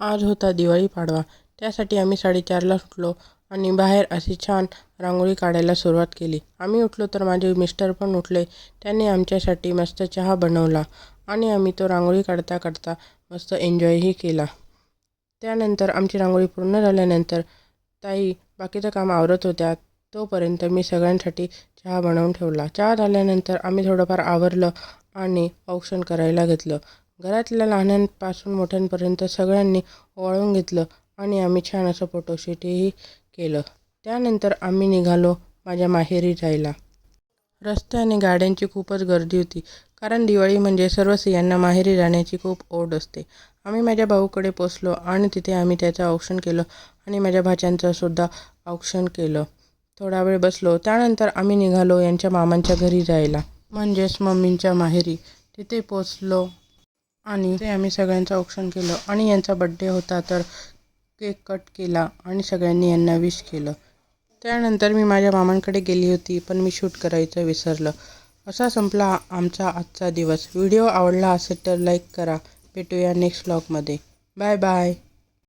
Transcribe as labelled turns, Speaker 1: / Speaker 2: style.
Speaker 1: आज होता दिवाळी पाडवा. त्यासाठी आम्ही 4:30ला उठलो आणि बाहेर अशी छान रांगोळी काढायला सुरुवात केली. आम्ही उठलो तर माझे मिस्टर पण उठले. त्यांनी आमच्यासाठी मस्त चहा बनवला आणि आम्ही तो रांगोळी काढता काढता मस्त एन्जॉयही केला. त्यानंतर आमची रांगोळी पूर्ण झाल्यानंतर ताई बाकीचं काम आवरत होत्या. तोपर्यंत मी सगळ्यांसाठी चहा बनवून ठेवला. चहा झाल्यानंतर आम्ही थोडंफार आवरलं आणि औक्षण करायला घेतलं. घरातल्या लहानांपासून मोठ्यांपर्यंत सगळ्यांनी ओवाळून घेतलं आणि आम्ही छान असं फोटोशूटही केलं. त्यानंतर आम्ही निघालो माझ्या माहेरी जायला. रस्त्याने गाड्यांची खूपच गर्दी होती, कारण दिवाळी म्हणजे सर्व स्त्रियांना माहेरी जाण्याची खूप ओढ असते. आम्ही माझ्या भाऊकडे पोचलो आणि तिथे आम्ही त्याचं औक्षण केलं आणि माझ्या भाच्यांचं सुद्धा औक्षण केलं. थोडा वेळ बसलो. त्यानंतर आम्ही निघालो यांच्या मामांच्या घरी जायला, म्हणजेच मम्मींच्या माहेरी. तिथे पोचलो आणि ते आम्ही सगळ्यांचं औक्षण केलं आणि यांचा बड्डे होता तर केक कट केला आणि सगळ्यांनी यांना विश केलं. त्यानंतर मी माझ्या मामांकडे गेली होती, पण मी शूट करायचं विसरलं. असा संपला आमचा आजचा दिवस. व्हिडिओ आवडला असेल तर लाईक करा. भेटूया नेक्स्ट व्लॉगमध्ये. Bye bye.